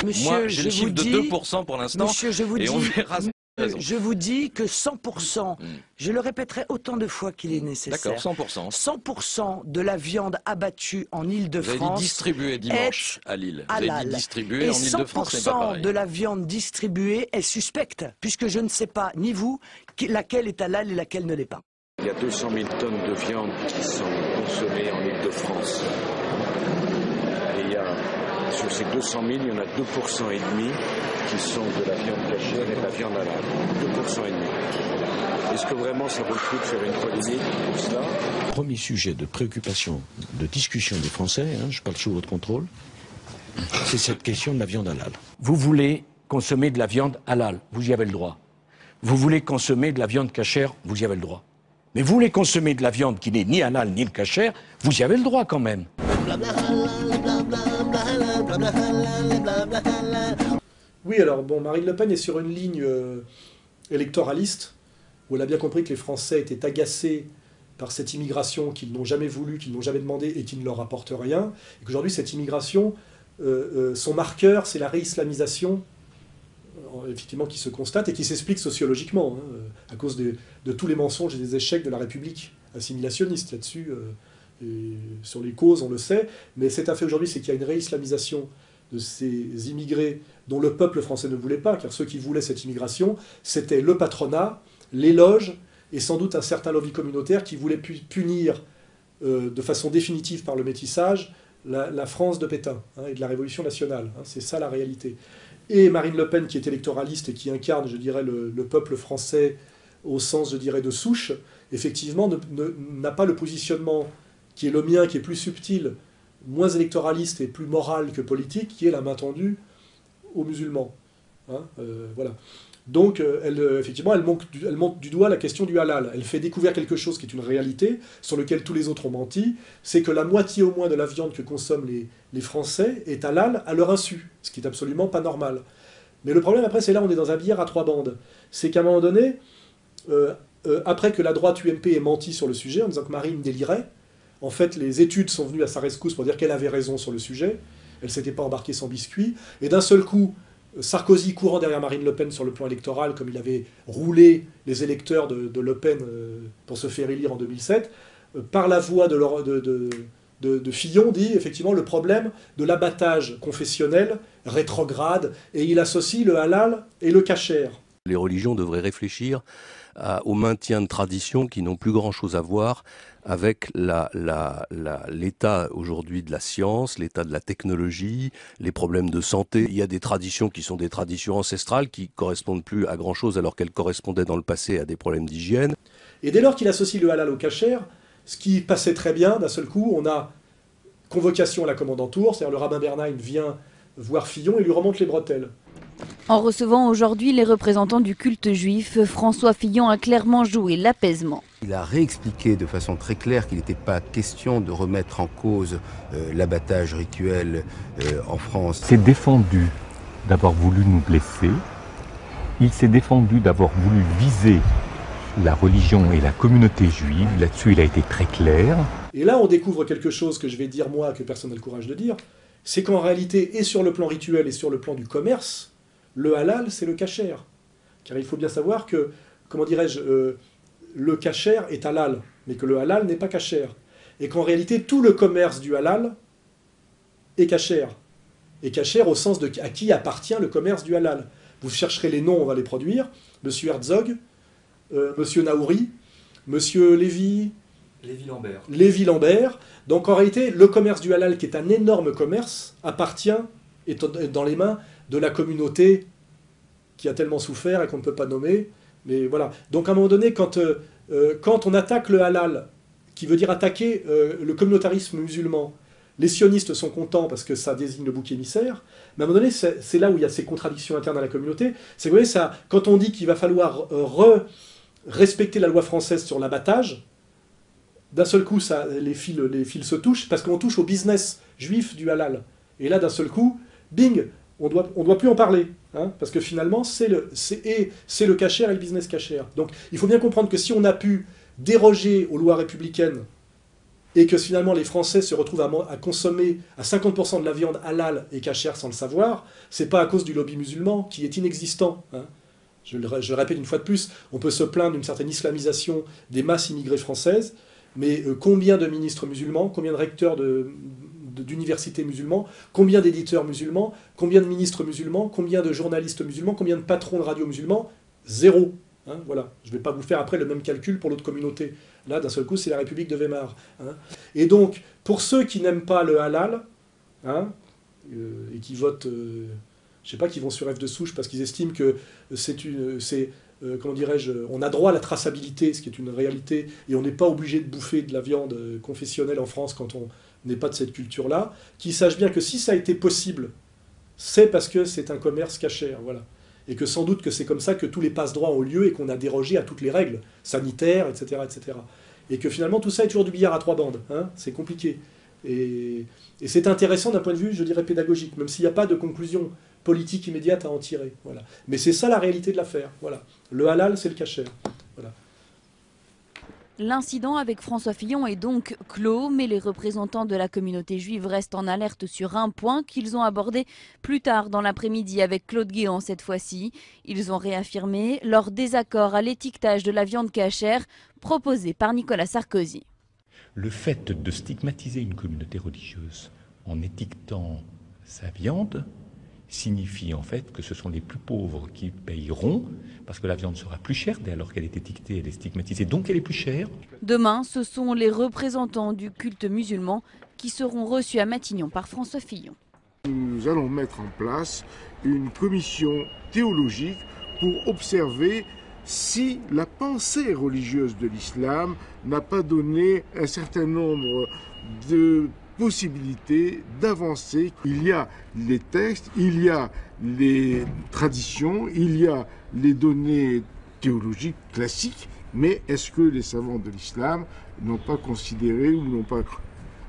Monsieur, Moi, j'ai le chiffre de 2% pour l'instant. Monsieur, et on verra. je vous dis que 100%, je le répéterai autant de fois qu'il est nécessaire. D'accord, 100%. 100% de la viande abattue en Île-de-France. Vous avez dit distribuée dimanche à Lille. Vous avez dit distribuée en Île-de-France, c'est pas pareil. 100% de la viande distribuée est suspecte, puisque je ne sais pas, ni vous, laquelle est halal et laquelle ne l'est pas. Il y a 200 000 tonnes de viande qui sont consommées en Île-de-France. Et il y a, sur ces 200 000, il y en a 2% et demi qui sont de la viande cachère et de la viande halal. 2% et demi. Est-ce que vraiment ça vaut le coup de faire une polémique pour cela? Premier sujet de préoccupation, de discussion des Français, je parle sous votre contrôle, c'est cette question de la viande halal. Vous voulez consommer de la viande halal, vous y avez le droit. Vous voulez consommer de la viande cachère, vous y avez le droit. Mais vous voulez consommer de la viande qui n'est ni halal ni le cachère, vous y avez le droit quand même. Oui, alors bon, Marine Le Pen est sur une ligne électoraliste, où elle a bien compris que les Français étaient agacés par cette immigration qu'ils n'ont jamais voulu, qu'ils n'ont jamais demandé et qui ne leur apporte rien, et qu'aujourd'hui cette immigration, son marqueur, c'est la réislamisation, effectivement, qui se constate et qui s'explique sociologiquement, à cause de tous les mensonges et des échecs de la République assimilationniste. Là-dessus, sur les causes, on le sait, mais c'est un fait aujourd'hui, c'est qu'il y a une réislamisation de ces immigrés dont le peuple français ne voulait pas, car ceux qui voulaient cette immigration, c'était le patronat, les loges, et sans doute un certain lobby communautaire qui voulait punir de façon définitive par le métissage la France de Pétain et de la Révolution nationale. C'est ça la réalité. Et Marine Le Pen, qui est électoraliste et qui incarne, je dirais, le peuple français au sens, je dirais, de souche, effectivement, n'a pas le positionnement qui est le mien, qui est plus subtil, moins électoraliste et plus moral que politique, qui est la main tendue aux musulmans. Voilà. Donc, effectivement, elle montre du doigt la question du halal. Elle fait découvrir quelque chose qui est une réalité, sur lequel tous les autres ont menti, c'est que la moitié au moins de la viande que consomment les Français est halal à leur insu, ce qui est absolument pas normal. Mais le problème, après, c'est là, on est dans un billard à trois bandes. C'est qu'à un moment donné, après que la droite UMP ait menti sur le sujet, en disant que Marine délirait, en fait, les études sont venues à sa rescousse pour dire qu'elle avait raison sur le sujet, elle ne s'était pas embarquée sans biscuit, et d'un seul coup, Sarkozy courant derrière Marine Le Pen sur le plan électoral, comme il avait roulé les électeurs de Le Pen pour se faire élire en 2007, par la voix de Fillon, dit effectivement le problème de l'abattage confessionnel rétrograde, et il associe le halal et le kasher. Les religions devraient réfléchir au maintien de traditions qui n'ont plus grand-chose à voir avec l'état aujourd'hui de la science, l'état de la technologie, les problèmes de santé. Il y a des traditions qui sont des traditions ancestrales qui correspondent plus à grand-chose alors qu'elles correspondaient dans le passé à des problèmes d'hygiène. Et dès lors qu'il associe le halal au kasher, ce qui passait très bien, d'un seul coup, on a convocation à la commandanture, c'est-à-dire le rabbin Bernheim vient voir Fillon et lui remonte les bretelles. En recevant aujourd'hui les représentants du culte juif, François Fillon a clairement joué l'apaisement. Il a réexpliqué de façon très claire qu'il n'était pas question de remettre en cause l'abattage rituel en France. Il s'est défendu d'avoir voulu nous blesser, il s'est défendu d'avoir voulu viser la religion et la communauté juive, là-dessus il a été très clair. Et là on découvre quelque chose que je vais dire moi, que personne n'a le courage de dire, c'est qu'en réalité, et sur le plan rituel et sur le plan du commerce, le halal, c'est le kasher. Car il faut bien savoir que, comment dirais-je, le kasher est halal, mais que le halal n'est pas kasher. Et qu'en réalité, tout le commerce du halal est kasher. Et kasher au sens de à qui appartient le commerce du halal. Vous chercherez les noms, on va les produire. Monsieur Herzog, Monsieur Naouri, Monsieur Lévy-Lambert. Donc en réalité, le commerce du halal, qui est un énorme commerce, est dans les mains de la communauté qui a tellement souffert et qu'on ne peut pas nommer. Mais voilà. Donc à un moment donné, quand on attaque le halal, qui veut dire attaquer le communautarisme musulman, les sionistes sont contents parce que ça désigne le bouc émissaire, mais à un moment donné, c'est là où il y a ces contradictions internes à la communauté. C'est que vous voyez, quand on dit qu'il va falloir respecter la loi française sur l'abattage, d'un seul coup, les fils se touchent, parce qu'on touche au business juif du halal. Et là, d'un seul coup, bing, on doit plus en parler, parce que finalement, c'est le kasher et le business kasher. Donc, il faut bien comprendre que si on a pu déroger aux lois républicaines et que finalement les Français se retrouvent à consommer à 50% de la viande halal et cachère sans le savoir, c'est pas à cause du lobby musulman qui est inexistant. Hein. Je le répète une fois de plus, on peut se plaindre d'une certaine islamisation des masses immigrées françaises, mais combien de ministres musulmans, combien de recteurs d'universités musulmans, combien d'éditeurs musulmans, combien de ministres musulmans, combien de journalistes musulmans, combien de patrons de radio musulmans? Zéro. Hein, voilà. Je ne vais pas vous faire après le même calcul pour l'autre communauté. Là, d'un seul coup, c'est la République de Weimar. Hein. Et donc, pour ceux qui n'aiment pas le halal, hein, et qui votent, je ne sais pas, qui vont sur F de souche parce qu'ils estiment que comment dirais-je, on a droit à la traçabilité, ce qui est une réalité, et on n'est pas obligé de bouffer de la viande confessionnelle en France quand on n'est pas de cette culture-là, qu'ils sachent bien que si ça a été possible, c'est parce que c'est un commerce cachère, voilà. Et que sans doute que c'est comme ça que tous les passe-droits ont lieu et qu'on a dérogé à toutes les règles sanitaires, etc., etc. Et que finalement tout ça est toujours du billard à trois bandes, hein, c'est compliqué. Et c'est intéressant d'un point de vue, je dirais, pédagogique, même s'il n'y a pas de conclusion politique immédiate à en tirer. Voilà. Mais c'est ça la réalité de l'affaire. Voilà. Le halal, c'est le kasher. Voilà. L'incident avec François Fillon est donc clos, mais les représentants de la communauté juive restent en alerte sur un point qu'ils ont abordé plus tard dans l'après-midi avec Claude Guéant cette fois-ci. Ils ont réaffirmé leur désaccord à l'étiquetage de la viande cachère proposé par Nicolas Sarkozy. Le fait de stigmatiser une communauté religieuse en étiquetant sa viande signifie en fait que ce sont les plus pauvres qui payeront, parce que la viande sera plus chère, dès lors qu'elle est étiquetée, elle est stigmatisée, donc elle est plus chère. Demain, ce sont les représentants du culte musulman qui seront reçus à Matignon par François Fillon. Nous allons mettre en place une commission théologique pour observer si la pensée religieuse de l'islam n'a pas donné un certain nombre de possibilités d'avancer. Il y a les textes, il y a les traditions, il y a les données théologiques classiques, mais est-ce que les savants de l'islam n'ont pas considéré ou n'ont pas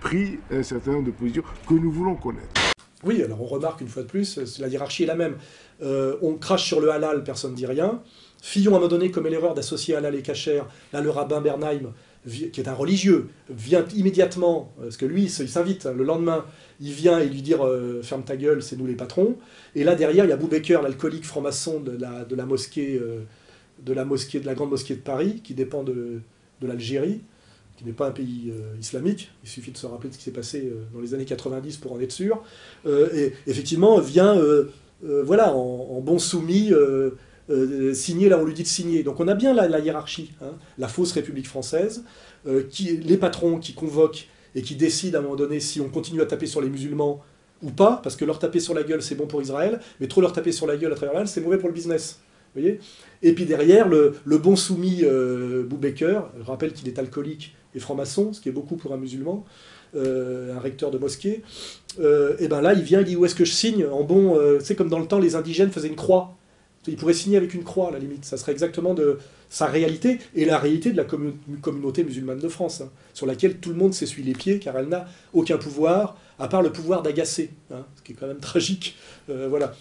pris un certain nombre de positions que nous voulons connaître? Oui, alors on remarque une fois de plus, la hiérarchie est la même. On crache sur le halal, personne ne dit rien. Fillon, à un moment donné, commet l'erreur d'associer halal et kasher. Là, le rabbin Bernheim, qui est un religieux, vient immédiatement, parce que lui, il s'invite, le lendemain, il vient et lui dire « ferme ta gueule, c'est nous les patrons ». Et là, derrière, il y a Boubaker, l'alcoolique franc-maçon de la grande mosquée de Paris, qui dépend de l'Algérie, qui n'est pas un pays islamique. Il suffit de se rappeler de ce qui s'est passé dans les années 90 pour en être sûr. Et effectivement, vient voilà, en bon soumis, signer là où on lui dit de signer. Donc on a bien la hiérarchie, hein, la fausse République française, les patrons qui convoquent et qui décident à un moment donné si on continue à taper sur les musulmans ou pas, parce que leur taper sur la gueule c'est bon pour Israël, mais trop leur taper sur la gueule à travers l'Israël c'est mauvais pour le business. Vous voyez ? Et puis derrière, le bon soumis Boubaker, je rappelle qu'il est alcoolique et franc-maçon, ce qui est beaucoup pour un musulman, un recteur de mosquée, et ben là il vient, il dit où est-ce que je signe en bon, c'est comme dans le temps les indigènes faisaient une croix. Il pourrait signer avec une croix, à la limite. Ça serait exactement de sa réalité et la réalité de la communauté musulmane de France, hein, sur laquelle tout le monde s'essuie les pieds, car elle n'a aucun pouvoir, à part le pouvoir d'agacer, hein, ce qui est quand même tragique. Voilà.